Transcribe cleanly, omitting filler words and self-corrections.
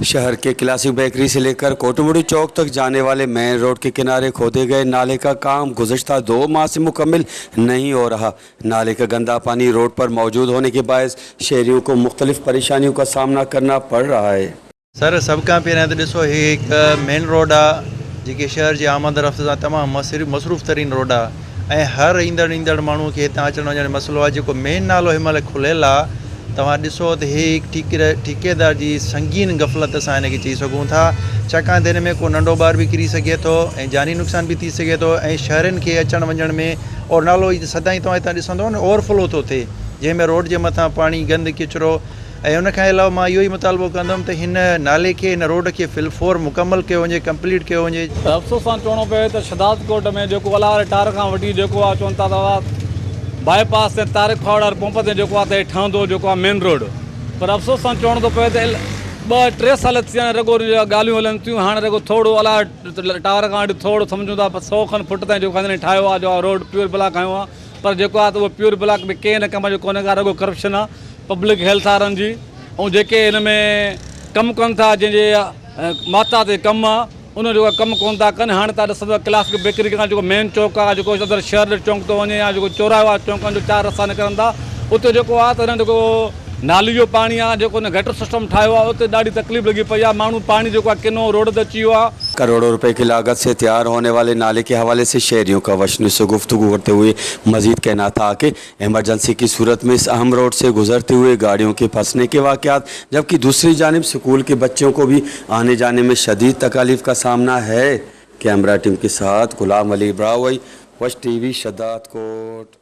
शहर के classic bakery से लेकर कोटमुड़ी चौक तक जाने वाले मेन रोड के किनारे खोदे गए नाले का काम गुज़श्ता 2 माह से मुकम्मल नहीं हो रहा। नाले का गंदा पानी रोड पर मौजूद होने के बायस शहरियों को मुख्तलिफ परेशानियों का सामना करना पड़ रहा है। सर सब का पहिरियां तो ॾिसो हीअ हिकु मेन रोड आहे जेके शहर जे आमद रफ़्त सां तमामु मसरूफ़ तरीन रोड आहे ऐं हर ईंदड़ माण्हू खे हितां अचण वञण मसइलो आहे। जेको मेन नालो हिनमहिल खुलियल आहे तव्हां ॾिसो त हीअ हिकु ठेकेदार जी संगीन गफ़लत असां हिनखे चई सघूं था, छाकाणि त हिन में को नंढो ॿार बि किरी सघे थो ऐं जानी नुक़सान बि थी सघे थो ऐं शहरनि खे अचण वञण में और नालो सदाईं तव्हां हितां ॾिसंदव न ओवरफ्लो थो थिए, जंहिंमें रोड जे मथां पाणी गंद किचिरो ऐं उनखां अलावा मां इहो ई मुतालबो कंदुमि त हिन नाले खे हिन रोड खे फिलफोर मुकमल कयो वञे, कंप्लीट कयो वञे। अफ़सोस सां चवणो पए त शहदाद कोट में जेको अलाह टार खां वठी जेको आहे चवनि था तव्हां बाईपास ते तारिक फावड़ पंप ते जेको आहे त ठहंदो जेको आहे मेन रोड, पर अफ़सोस सां चवणो थो पए त 2-3 साल थी विया रुगो ॻाल्हियूं हलनि थियूं। हाणे रुगो थोरो अलाह टावर खां वठी थोरो सम्झूं था 100 खनि फुट ताईं जेको आहे ठाहियो आहे जो रोड प्योर ब्लॉक आयो आहे, पर जेको आहे त उहो प्योर ब्लॉक में कंहिं न कम जो कोन्हे का, रुगो करप्शन आहे पब्लिक हेल्थ वारनि जी। ऐं जेके हिन में कमु कनि था जंहिंजे माता ते कमु आहे उन जो कमु कोन था कनि। हाणे तव्हां ॾिसंदव क्लासिक बेकरी खां जेको मेन चौक आहे जेको अंदरि शहर चौक थो वञे या जेको चौराहो आहे चौकनि जो 4 रस्ता निकिरनि था, उते जेको आहे त हिन जेको नाली जो पाणी आहे जेको हिन गटर सिस्टम ठाहियो आहे उते ॾाढी तकलीफ़ लॻी पई आहे। माण्हू पाणी जेको आहे किनो रोड ते अची वियो आहे। करोड़ों रुपए की लागत से तैयार होने वाले नाले के हवाले से शहरियों का वशनी से गुफ्तगू करते हुए मजीद कहना था कि इमरजेंसी की सूरत में इस अहम रोड से गुजरते हुए गाड़ियों के फंसने के वाक़यात, जबकि दूसरी जानिब स्कूल के बच्चों को भी आने जाने में शदीद तकालीफ का सामना है। कैमरा टीम के साथ गुलाम अली ब्रावई, वश टीवी, शहदाद कोट।